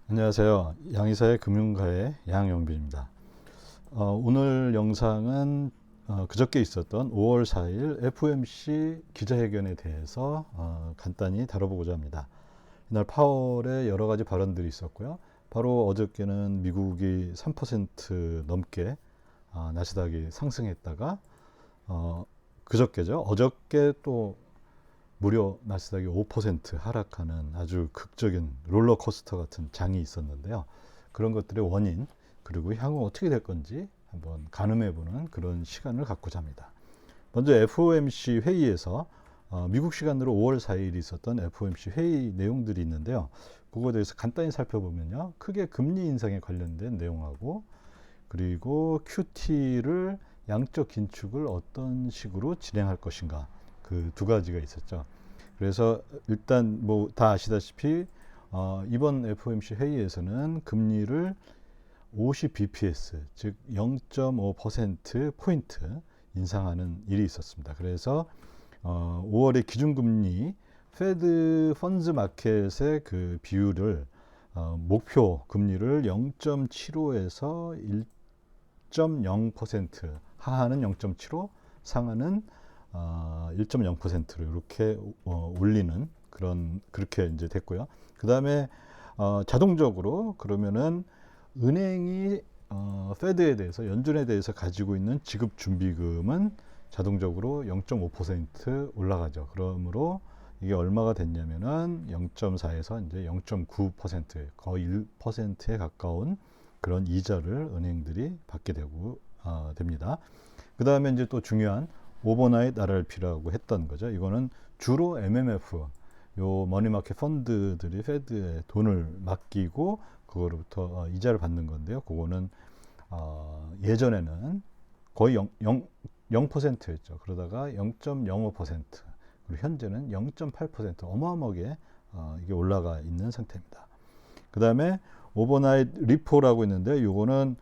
안녕하세요. 양희사의 금융가의 양영빈입니다. 오늘 영상은 그저께 있었던 5월 4일 FOMC 기자회견에 대해서 간단히 다뤄보고자 합니다. 이날 파월의 여러 가지 발언들이 있었고요. 바로 어저께는 미국이 3% 넘게 나스닥이 상승했다가 그저께죠. 어저께 또 무려 나스닥이 5% 하락하는 아주 극적인 롤러코스터 같은 장이 있었는데요. 그런 것들의 원인, 그리고 향후 어떻게 될 건지 한번 가늠해보는 그런 시간을 갖고자 합니다. 먼저 FOMC 회의에서 미국 시간으로 5월 4일 있었던 FOMC 회의 내용들이 있는데요. 그거에 대해서 간단히 살펴보면요. 크게 금리 인상에 관련된 내용하고, 그리고 QT를 양적 긴축을 어떤 식으로 진행할 것인가, 그 두 가지가 있었죠. 그래서 일단 뭐 다 아시다시피 이번 FOMC 회의에서는 금리를 50bps, 즉 0.5% 포인트 인상하는 일이 있었습니다. 그래서 5월의 기준금리 페드 펀즈 마켓의 그 비율을 목표 금리를 0.75에서 1.0%, 하하는 0.75, 상하는 1.0%로 이렇게 올리는 그렇게 이제 됐고요. 그 다음에 자동적으로 그러면은 은행이 페드에 대해서, 연준에 대해서 가지고 있는 지급 준비금은 자동적으로 0.5% 올라가죠. 그러므로 이게 얼마가 됐냐면은 0.4에서 이제 0.9%, 거의 1%에 가까운 그런 이자를 은행들이 받게 되고 됩니다. 그 다음에 이제 또 중요한 오버나잇 RRP라고 했던 거죠. 이거는 주로 MMF, 요 머니마켓 펀드들이 페드에 돈을 맡기고 그거로부터 이자를 받는 건데요. 그거는 예전에는 거의 0%였죠. 그러다가 0.05%, 그리고 현재는 0.8%, 어마어마하게 이게 올라가 있는 상태입니다. 그 다음에 오버나잇 리포라고 있는데, 요거는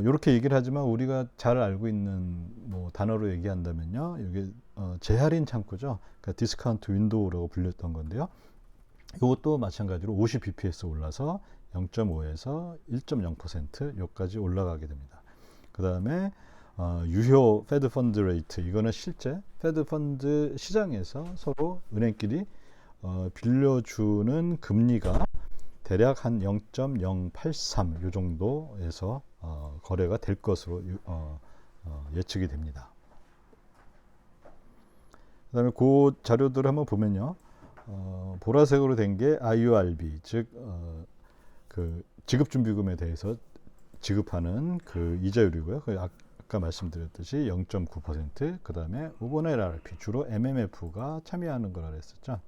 이렇게 얘기를 하지만 우리가 잘 알고 있는 뭐 단어로 얘기한다면요, 이게 재할인 창구죠. 그러니까 디스카운트 윈도우라고 불렸던 건데요. 이것도 마찬가지로 50bps 올라서 0.5에서 1.0% 여기까지 올라가게 됩니다. 그 다음에 유효 페드 펀드 레이트, 이거는 실제 페드 펀드 시장에서 서로 은행끼리 빌려주는 금리가 대략 한 0.083 요 정도에서 거래가 될 것으로 예측이 됩니다. 그 다음에 그 자료들을 한번 보면요. 보라색으로 된 게 IURB, 즉 그 지급준비금에 대해서 지급하는 그 이자율이고요. 그 아까 말씀드렸듯이 0.9%, 그 다음에 오버나잇 RRP, 주로 MMF가 참여하는 거라 그랬었죠.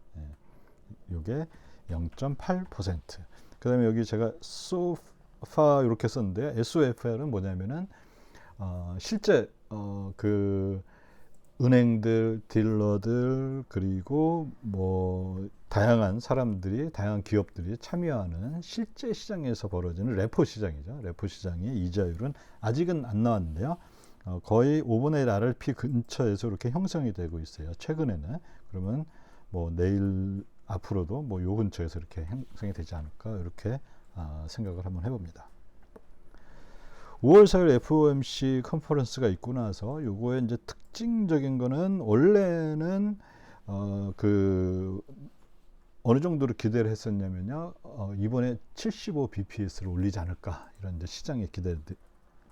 이게 0.8%. 그 다음에 여기 제가 so far 이렇게 썼는데, SOFR은 뭐냐면은 실제 그 은행들, 딜러들, 그리고 뭐 다양한 사람들이, 다양한 기업들이 참여하는 실제 시장에서 벌어지는 레포 시장이죠. 레포 시장의 이자율은 아직은 안 나왔는데요. 거의 5분의 1 RRP 근처에서 이렇게 형성이 되고 있어요. 최근에는. 그러면 뭐 내일 앞으로도 뭐 요 근처에서 이렇게 형성이 되지 않을까, 이렇게 생각을 한번 해봅니다. 5월 4일 FOMC 컨퍼런스가 있고 나서 요거의 이제 특징적인 거는, 원래는 그 어느 정도로 기대를 했었냐면요, 이번에 75bps를 올리지 않을까, 이런 이제 시장의 기대,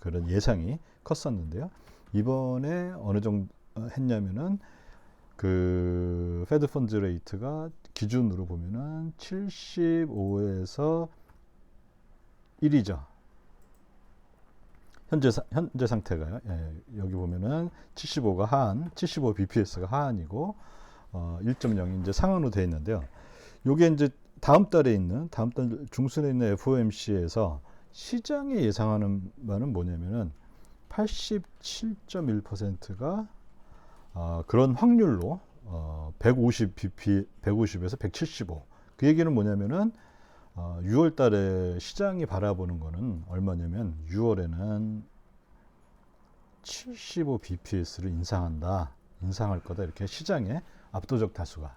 그런 예상이 컸었는데요. 이번에 어느 정도 했냐면은 그 페드 펀드 레이트가 기준으로 보면은 75에서 1이죠. 현재 상태가요. 예, 여기 보면은 75가 하한, 75 bps가 하한이고 1.0이 이제 상한으로 되어 있는데요. 요게 이제 다음 달 중순에 있는 FOMC에서 시장이 예상하는 바는 뭐냐면은 87.1%가 그런 확률로 150에서 175. 그 얘기는 뭐냐면은 6월 달에 시장이 바라보는 거는 얼마냐면, 6월에는 75bps를 인상할 거다, 이렇게 시장의 압도적 다수가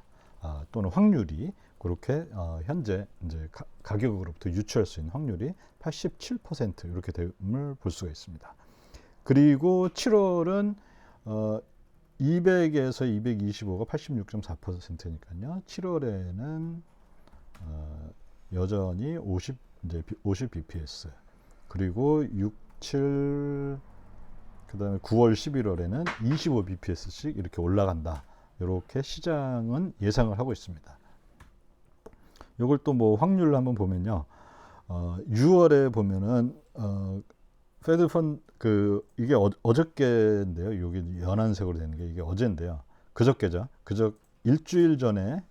또는 확률이 그렇게 현재 이제 가격으로부터 유추할 수 있는 확률이 87% 이렇게 됨을 볼 수가 있습니다. 그리고 7월은 200에서 225가 86.4%니까요. 7월에는 여전히 50 bps, 그리고 6, 7, 그다음에 9월, 11월에는 25 bps씩 이렇게 올라간다. 이렇게 시장은 예상을 하고 있습니다. 이걸 또 뭐 확률을 한번 보면요. 6월에 보면은 페드 이게 어저께인데요. 여기 연한색으로 되는 게 이게 어제인데요. 그저께죠. 일주일 전에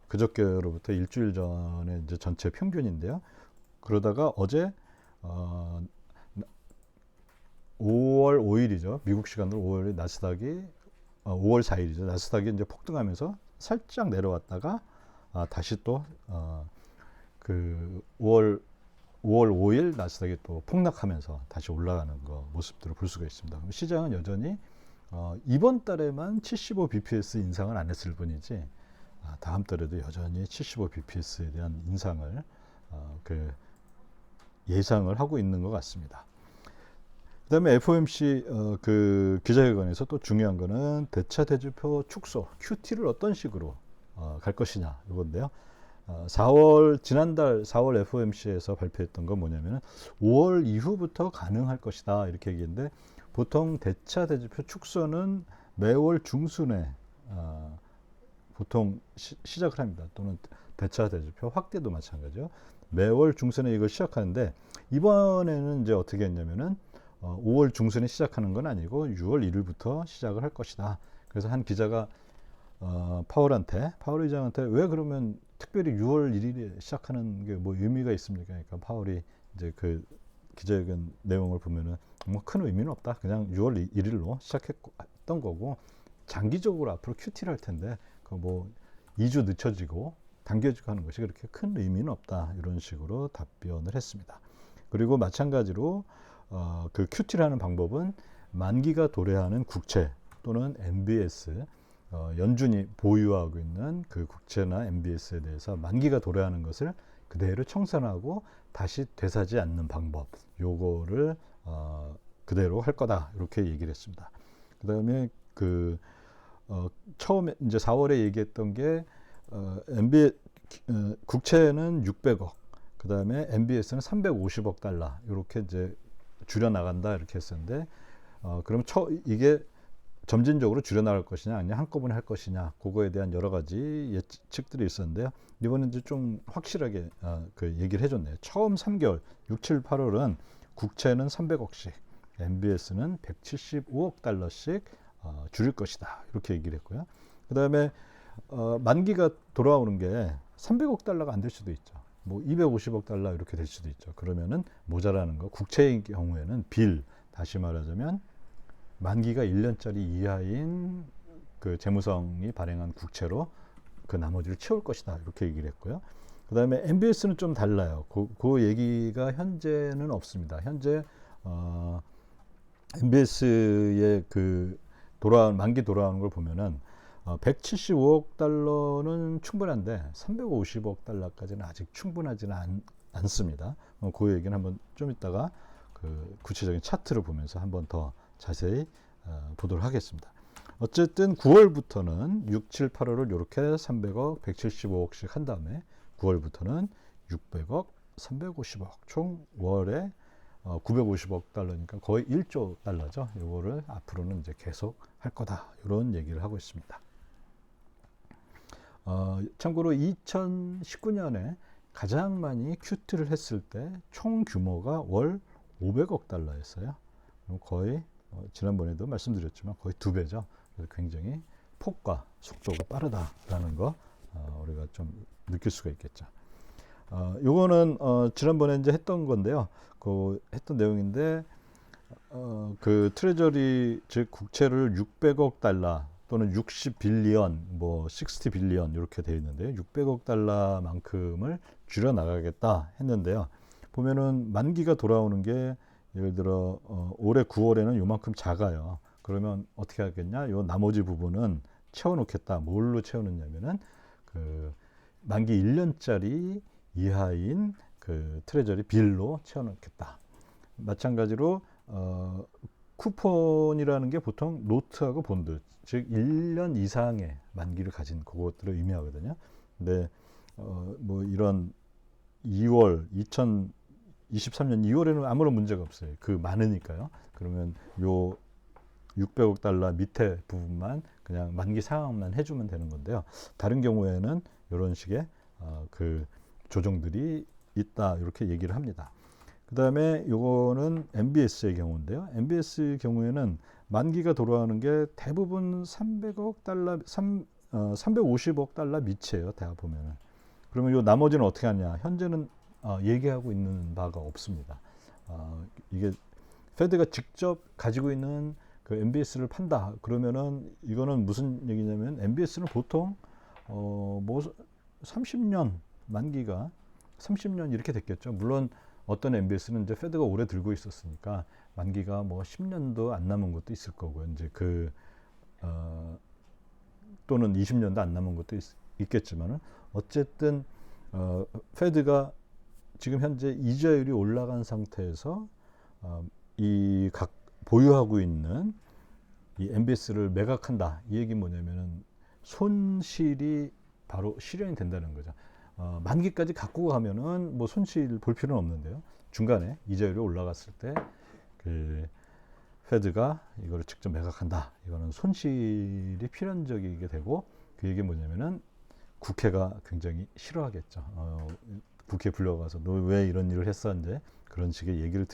그저께로부터 일주일 전에 이제 전체 평균인데요. 그러다가 어제 5월 5일이죠. 미국 시간으로 5월 나스닥이 5월 4일이죠. 나스닥이 이제 폭등하면서 살짝 내려왔다가 다시 또 그 5월 5일 나스닥이 또 폭락하면서 다시 올라가는 모습들을 볼 수가 있습니다. 시장은 여전히 이번 달에만 75 bps 인상을 안 했을 뿐이지 다음 달에도 여전히 75 bps에 대한 인상을 예상을 하고 있는 것 같습니다. 그다음에 FOMC 그 기자회견에서 또 중요한 거는 대차 대조표 축소 QT를 어떤 식으로 갈 것이냐 이건데요. 지난달 4월 FOMC에서 발표했던 건 뭐냐면 5월 이후부터 가능할 것이다 이렇게 얘기했는데, 보통 대차 대조표 축소는 매월 중순에 보통 시작을 합니다. 또는 대차 대조표 확대도 마찬가지죠. 매월 중순에 이걸 시작하는데, 이번에는 이제 어떻게 했냐면은 5월 중순에 시작하는 건 아니고 6월 1일부터 시작을 할 것이다. 그래서 한 기자가 파월 의장한테 왜 그러면 특별히 6월 1일에 시작하는 게 뭐 의미가 있습니까? 그러니까 파월이 이제 그 기자회견 내용을 보면은 뭐 큰 의미는 없다. 그냥 6월 1일로 시작했던 거고, 장기적으로 앞으로 QT를 할 텐데 그 뭐 2주 늦춰지고 당겨지고 하는 것이 그렇게 큰 의미는 없다. 이런 식으로 답변을 했습니다. 그리고 마찬가지로 그 QT를 하는 방법은 만기가 도래하는 국채 또는 MBS, 연준이 보유하고 있는 그 국채나 MBS에 대해서 만기가 도래하는 것을 그대로 청산하고 다시 되사지 않는 방법, 요거를 그대로 할 거다 이렇게 얘기를 했습니다. 그 다음에 처음에 이제 4월에 얘기했던 게 국채는 600억, 그 다음에 MBS는 350억 달러 이렇게 이제 줄여 나간다 이렇게 했었는데, 그럼 이게 점진적으로 줄여나갈 것이냐 아니면 한꺼번에 할 것이냐, 그거에 대한 여러 가지 예측들이 있었는데요. 이번엔 이제 좀 확실하게 그 얘기를 해줬네요. 처음 3개월 6, 7, 8월은 국채는 300억씩, MBS는 175억 달러씩 줄일 것이다 이렇게 얘기를 했고요. 그 다음에 만기가 돌아오는 게 300억 달러가 안 될 수도 있죠. 뭐 250억 달러 이렇게 될 수도 있죠. 그러면은 모자라는 거, 국채의 경우에는 다시 말하자면 만기가 1년짜리 이하인 그 재무성이 발행한 국채로 그 나머지를 채울 것이다 이렇게 얘기를 했고요. 그 다음에 MBS는 좀 달라요. 그 얘기가 현재는 없습니다. 현재 MBS의 그 만기 돌아오는 걸 보면은 175억 달러는 충분한데 350억 달러까지는 아직 충분하지는 않습니다. 그 얘기는 한번 좀 이따가 그 구체적인 차트를 보면서 한번 더 자세히 보도록 하겠습니다. 어쨌든 9월부터는 6, 7, 8월을 이렇게 300억, 175억씩 한 다음에 9월부터는 600억, 350억, 총 월에 950억 달러니까 거의 1조 달러죠. 이거를 앞으로는 이제 계속 할 거다 이런 얘기를 하고 있습니다. 참고로 2019년에 가장 많이 QT를 했을 때 총 규모가 월 500억 달러였어요. 거의 지난번에도 말씀드렸지만 거의 2배죠. 그래서 굉장히 폭과 속도가 빠르다라는 거 우리가 좀 느낄 수가 있겠죠. 요거는 지난번에 이제 했던 건데요. 했던 내용인데 그 트레저리 즉 국채를 600억 달러 또는 60빌리언, 뭐 60빌리언 이렇게 되어 있는데요. 600억 달러만큼을 줄여 나가겠다 했는데요. 보면은 만기가 돌아오는 게 예를 들어 올해 9월에는 요만큼 작아요. 그러면 어떻게 하겠냐? 요 나머지 부분은 채워놓겠다. 뭘로 채워놓냐면은 그 만기 1년짜리 이하인 그 트레저리 빌로 채워넣겠다. 마찬가지로 쿠폰이라는 게 보통 노트하고 본드, 즉 1년 이상의 만기를 가진 그것들을 의미하거든요. 근데 뭐 이런 2023년 2월에는 아무런 문제가 없어요. 그 많으니까요. 그러면 요 600억 달러 밑에 부분만 그냥 만기 상환만 해주면 되는 건데요. 다른 경우에는 이런 식의 그 조정들이 있다 이렇게 얘기를 합니다. 그 다음에 요거는 MBS의 경우인데요. MBS 경우에는 만기가 돌아오는 게 대부분 300억 달러, 350억 달러 밑이에요. 다 보면은. 그러면 요 나머지는 어떻게 하냐? 현재는 얘기하고 있는 바가 없습니다. 이게 페드가 직접 가지고 있는 그 MBS를 판다. 그러면은 이거는 무슨 얘기냐면 MBS는 보통 뭐 30년 만기가 30년 이렇게 됐겠죠. 물론 어떤 MBS는 이제 페드가 오래 들고 있었으니까 만기가 뭐 10년도 안 남은 것도 있을 거고요. 이제 또는 20년도 안 남은 것도 있겠지만은 어쨌든 페드가 지금 현재 이자율이 올라간 상태에서 이 각 보유하고 있는 이 MBS를 매각한다. 이 얘기는 뭐냐면은 손실이 바로 실현이 된다는 거죠. 만기까지 갖고 가면은 뭐 손실 볼 필요는 없는데요. 중간에 이자율이 올라갔을 때 그 페드가 이거를 직접 매각한다. 이거는 손실이 필연적이게 되고 그 얘기는 뭐냐면은 국회가 굉장히 싫어하겠죠. 국회 불려가서 너 왜 이런 일을 했어 이제 그런 식의 얘기를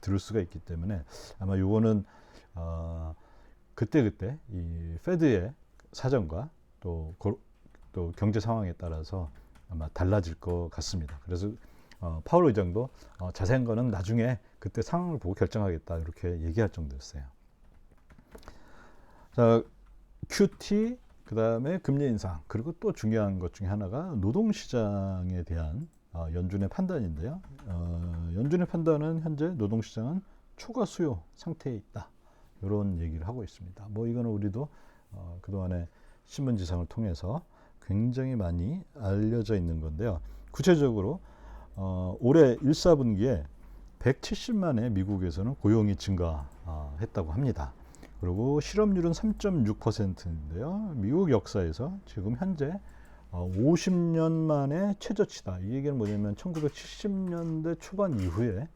들을 수가 있기 때문에 아마 요거는 그때 이 페드의 사정과 또 경제 상황에 따라서 아마 달라질 것 같습니다. 그래서 파월 의장도 자세한 거는 나중에 그때 상황을 보고 결정하겠다 이렇게 얘기할 정도였어요. 자, QT 그 다음에 금리 인상 그리고 또 중요한 것 중에 하나가 노동시장에 대한 연준의 판단인데요. 연준의 판단은 현재 노동시장은 초과 수요 상태에 있다. 이런 얘기를 하고 있습니다. 뭐 이거는 우리도 그동안에 신문지상을 통해서 굉장히 많이 알려져 있는 건데요. 구체적으로 올해 1, 4분기에 170만의 미국에서는 고용이 증가했다고 합니다. 그리고 실업률은 3.6%인데요. 미국 역사에서 지금 현재 50년 만에 최저치다. 이 얘기는 뭐냐면 1970년대 초반 이후에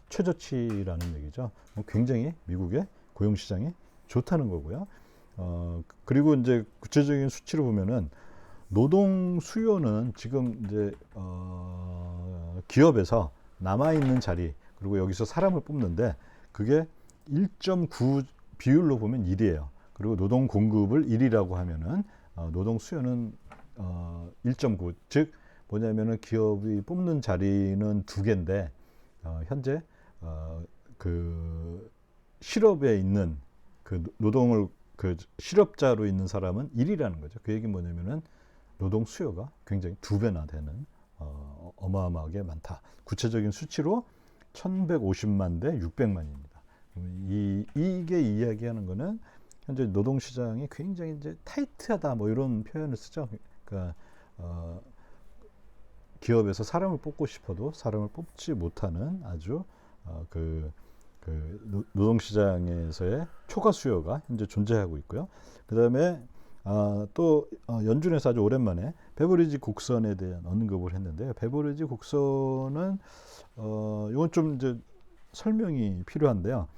최저치라는 얘기죠. 굉장히 미국의 고용시장이 좋다는 거고요. 그리고 이제 구체적인 수치를 보면은 노동 수요는 지금 이제 기업에서 남아 있는 자리 그리고 여기서 사람을 뽑는데 그게 1.9 비율로 보면 1이에요. 그리고 노동 공급을 1이라고 하면은 노동 수요는 1.9. 즉 뭐냐면은 기업이 뽑는 자리는 2개인데 현재 그 실업에 있는 그 노동을 그 실업자로 있는 사람은 1이라는 거죠. 그 얘기는 뭐냐면은 노동 수요가 굉장히 2배나 되는 어마어마하게 많다. 구체적인 수치로 1150만 대 600만입니다. 이게 이야기하는 거는 현재 노동시장이 굉장히 이제 타이트하다 뭐 이런 표현을 쓰죠. 그러니까 기업에서 사람을 뽑고 싶어도 사람을 뽑지 못하는 아주 그 노동시장에서의 초과 수요가 현재 존재하고 있고요. 그 다음에 또 연준에서 아주 오랜만에 베버리지 곡선에 대한 언급을 했는데요. 베버리지 곡선은 이건 좀 이제 설명이 필요한데요.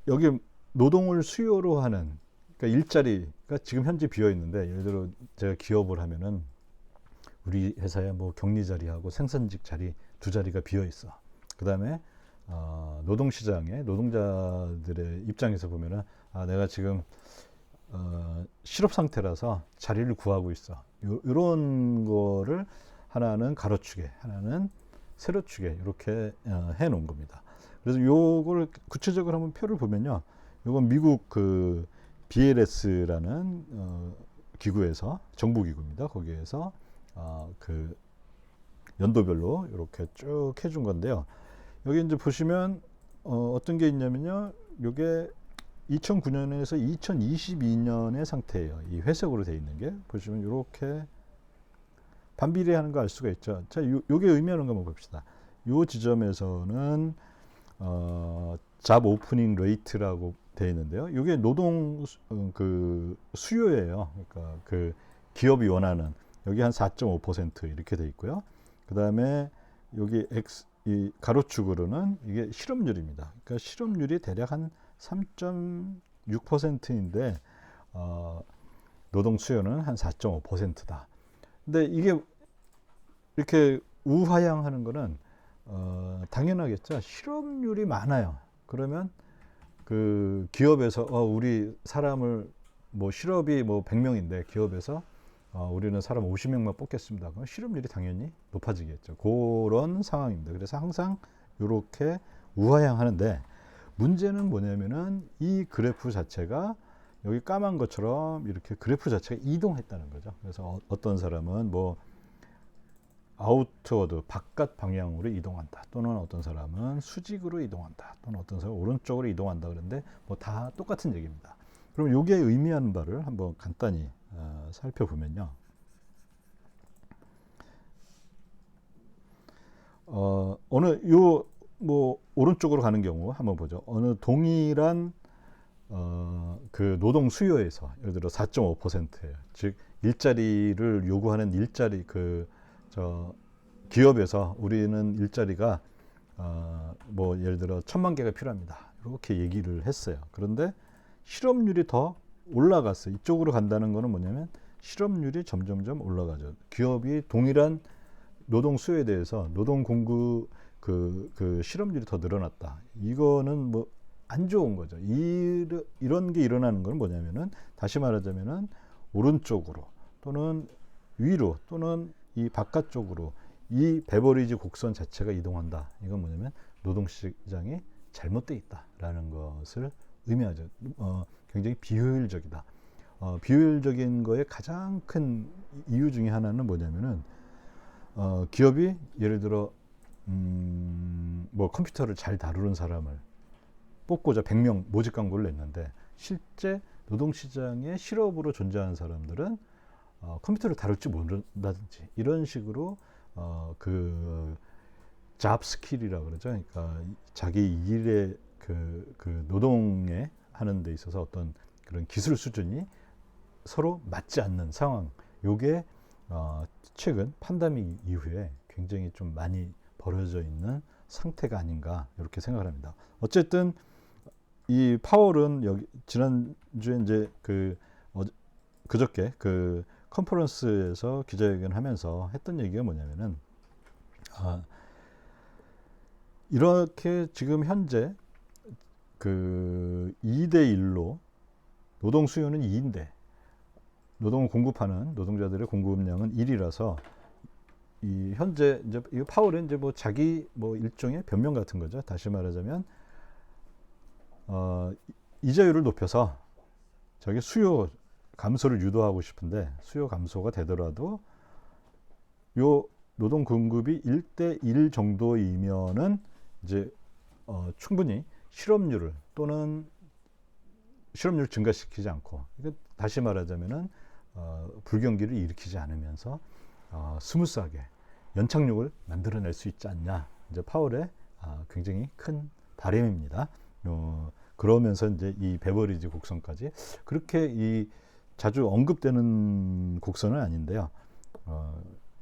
여기 노동을 수요로 하는 그러니까 일자리가 지금 현재 비어 있는데 예를 들어 제가 기업을 하면은 우리 회사에 뭐 격리 자리하고 생산직 자리 2자리가 비어 있어. 그 다음에 노동시장에 노동자들의 입장에서 보면은 내가 지금 실업 상태라서 자리를 구하고 있어. 이런 거를 하나는 가로축에 하나는 세로축에 이렇게 해 놓은 겁니다. 그래서 요걸 구체적으로 한번 표를 보면요. 요건 미국 그 BLS라는 기구에서 정부 기구입니다. 거기에서 그 연도별로 이렇게 쭉 해준 건데요. 여기 이제 보시면 어떤 게 있냐면요. 요게 2009년에서 2022년의 상태예요. 이 회색으로 되어 있는 게 보시면 이렇게 반비례하는 거 알 수가 있죠. 자, 요게 의미하는 거 한번 봅시다. 요 지점에서는 잡 오프닝 레이트라고 되어 있는데요. 이게 노동 그 수요예요. 그러니까 그 기업이 원하는 여기 한 4.5% 이렇게 돼 있고요. 그 다음에 여기 이 가로축으로는 이게 실업률입니다. 그러니까 실업률이 대략 한 3.6%인데 노동 수요는 한 4.5%다. 근데 이게 이렇게 우하향하는 거는 당연하겠죠. 실업률이 많아요. 그러면 그 기업에서 우리 사람을 뭐 실업이 뭐 100명인데 기업에서 우리는 사람 50명만 뽑겠습니다. 그럼 실업률이 당연히 높아지겠죠. 그런 상황입니다. 그래서 항상 이렇게 우하향하는데 문제는 뭐냐면은 이 그래프 자체가 여기 까만 것처럼 이렇게 그래프 자체가 이동했다는 거죠. 그래서 어떤 사람은 뭐 아웃워드 바깥 방향으로 이동한다. 또는 어떤 사람은 수직으로 이동한다. 또는 어떤 사람은 오른쪽으로 이동한다. 그런데 뭐 다 똑같은 얘기입니다. 그럼 이게 의미하는 바를 한번 간단히 살펴보면요. 어느 뭐 오른쪽으로 가는 경우 한번 보죠. 어느 동일한 그 노동 수요에서 예를 들어 4.5%예요. 즉 일자리를 요구하는 일자리 기업에서 우리는 일자리가 뭐 예를 들어 1,000만 개가 필요합니다. 이렇게 얘기를 했어요. 그런데 실업률이 더 올라갔어요. 이쪽으로 간다는 거는 뭐냐면 실업률이 점점점 올라가죠. 기업이 동일한 노동 수요에 대해서 노동 공급 그 실업률이 더 늘어났다. 이거는 뭐 안 좋은 거죠. 이런 게 일어나는 건 뭐냐면은 다시 말하자면은 오른쪽으로 또는 위로 또는 이 바깥쪽으로 이 베버리지 곡선 자체가 이동한다. 이건 뭐냐면 노동시장이 잘못되어 있다라는 것을 의미하죠. 굉장히 비효율적이다. 비효율적인 거의 가장 큰 이유 중에 하나는 뭐냐면은 기업이 예를 들어 뭐 컴퓨터를 잘 다루는 사람을 뽑고자 100명 모집 광고를 냈는데 실제 노동시장에 실업으로 존재하는 사람들은 컴퓨터를 다룰지 모른다든지 이런 식으로 그 잡 스킬이라고 그러죠. 그러니까 자기 일의 그 노동에 하는 데 있어서 어떤 그런 기술 수준이 서로 맞지 않는 상황. 요게 최근 팬데믹 이후에 굉장히 좀 많이 벌어져 있는 상태가 아닌가 이렇게 생각을 합니다. 어쨌든 이 파월은 여기 지난주에 이제 그저께 그 컨퍼런스에서 기자회견하면서 했던 얘기가 뭐냐면은 이렇게 지금 현재 그 2대1로 노동 수요는 2인데 노동을 공급하는 노동자들의 공급량은 1이라서 이 현재 이제 이 파월은 이제 뭐 자기 뭐 일종의 변명 같은 거죠. 다시 말하자면 이자율을 높여서 저게 수요 감소를 유도하고 싶은데 수요 감소가 되더라도 요 노동 공급이 1대1 정도이면은 이제 충분히 실업률을 또는 실업률을 증가시키지 않고 다시 말하자면은 불경기를 일으키지 않으면서 스무스하게 연착륙을 만들어낼 수 있지 않냐. 이제 파월의 굉장히 큰 바람입니다. 그러면서 이제 이 베버리지 곡선까지 그렇게 이 자주 언급되는 곡선은 아닌데요.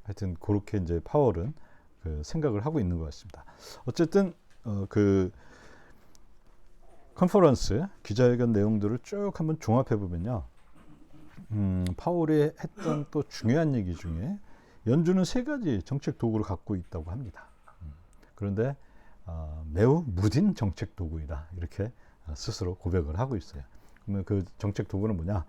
하여튼 그렇게 이제 파월은 그 생각을 하고 있는 것 같습니다. 어쨌든 그 컨퍼런스 기자회견 내용들을 쭉 한번 종합해 보면요. 파월이 했던 또 중요한 얘기 중에 연준은 3가지 정책 도구를 갖고 있다고 합니다. 그런데 매우 무딘 정책 도구이다. 이렇게 스스로 고백을 하고 있어요. 그러면 그 정책 도구는 뭐냐?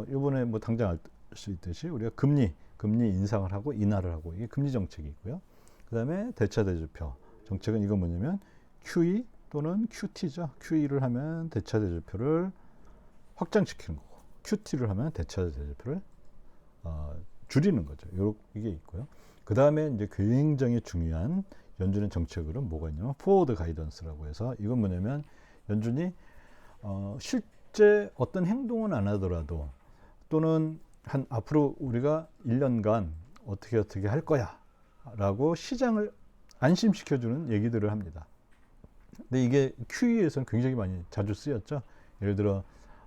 이번에 뭐 당장 알 수 있듯이 우리가 금리 인상을 하고 인하를 하고 이게 금리 정책이 있고요. 그 다음에 대차대조표 정책은 이건 뭐냐면 QE 또는 QT죠. QE를 하면 대차대조표를 확장시키는 거고 QT를 하면 대차대조표를 줄이는 거죠. 이게 있고요. 그 다음에 이제 굉장히 중요한 연준의 정책으로는 뭐가 있냐면 포워드 가이던스라고 해서 이건 뭐냐면 연준이 실제 어떤 행동은 안 하더라도 또는 한 앞으로 우리가 1년간 어떻게 할 거야 라고 시장을 안심시켜주는 얘기들을 합니다. 근데 이게 QE에서는 굉장히 많이 자주 쓰였죠. 예를 들어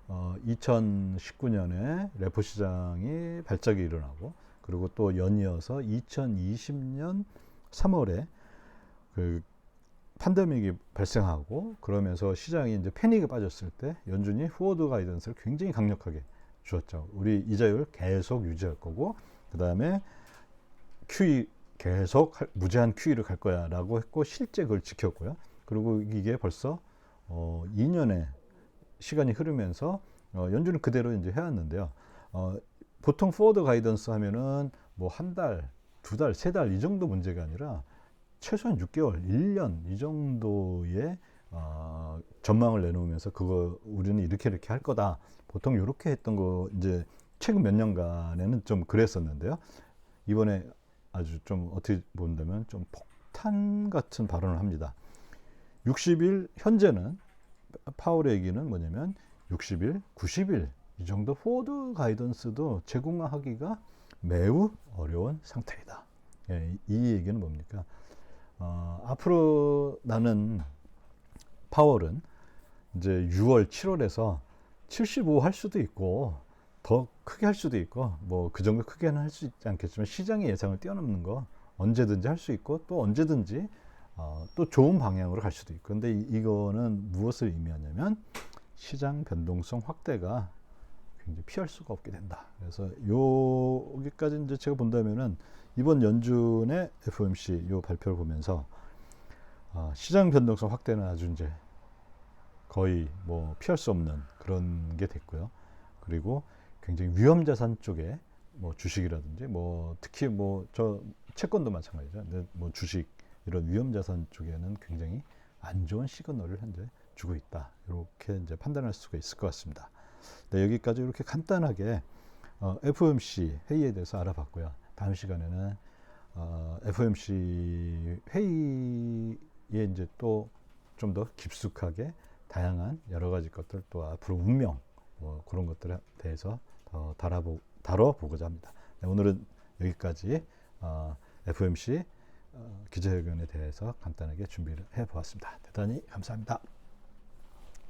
2019년에 레포 시장이 발작이 일어나고, 그리고 또 연이어서 2020년 3월에 그 팬데믹이 발생하고, 그러면서 시장이 이제 패닉에 빠졌을 때 연준이 포워드 가이던스를 굉장히 강력하게 주었죠. 우리 이자율 계속 유지할 거고, 그 다음에 QE 계속 무제한 QE를 갈 거야라고 했고, 실제 그걸 지켰고요. 그리고 이게 벌써 2년의 시간이 흐르면서 연준은 그대로 이제 해왔는데요. 보통 포워드 가이던스 하면은 뭐 한 달, 두 달, 세 달 이 정도 문제가 아니라 최소한 6개월, 1년 이 정도의 전망을 내놓으면서 그거 우리는 이렇게 할 거다. 보통 이렇게 했던 거 이제 최근 몇 년간에는 좀 그랬었는데요. 이번에 아주 좀 어떻게 본다면 좀 폭탄 같은 발언을 합니다. 60일 현재는 파월의 얘기는 뭐냐면 60일, 90일 이 정도 포워드 가이던스도 제공하기가 매우 어려운 상태이다. 예, 이 얘기는 뭡니까? 앞으로 나는 파월은 이제 6월, 7월에서 75 할 수도 있고 더 크게 할 수도 있고 뭐 그 정도 크게는 할 수 있지 않겠지만 시장의 예상을 뛰어넘는 거 언제든지 할 수 있고 또 언제든지 또 좋은 방향으로 갈 수도 있고. 근데 이거는 무엇을 의미하냐면 시장 변동성 확대가 굉장히 피할 수가 없게 된다. 그래서 여기까지 이제 제가 본다면은 이번 연준의 FOMC 요 발표를 보면서 시장 변동성 확대는 아주 이제 거의 뭐 피할 수 없는 그런 게 됐고요. 그리고 굉장히 위험 자산 쪽에 뭐 주식이라든지 뭐 특히 뭐 저 채권도 마찬가지죠. 근데 뭐 주식 이런 위험 자산 쪽에는 굉장히 안 좋은 시그널을 현재 주고 있다. 이렇게 이제 판단할 수가 있을 것 같습니다. 네, 여기까지 이렇게 간단하게 FOMC 회의에 대해서 알아봤고요. 다음 시간에는 FOMC 회의에 이제 또 좀 더 깊숙하게 다양한 여러 가지 것들, 또 앞으로 운명 뭐 그런 것들에 대해서 더 다뤄보고자 합니다. 네, 오늘은 여기까지 FOMC 기자회견에 대해서 간단하게 준비를 해보았습니다. 대단히 감사합니다.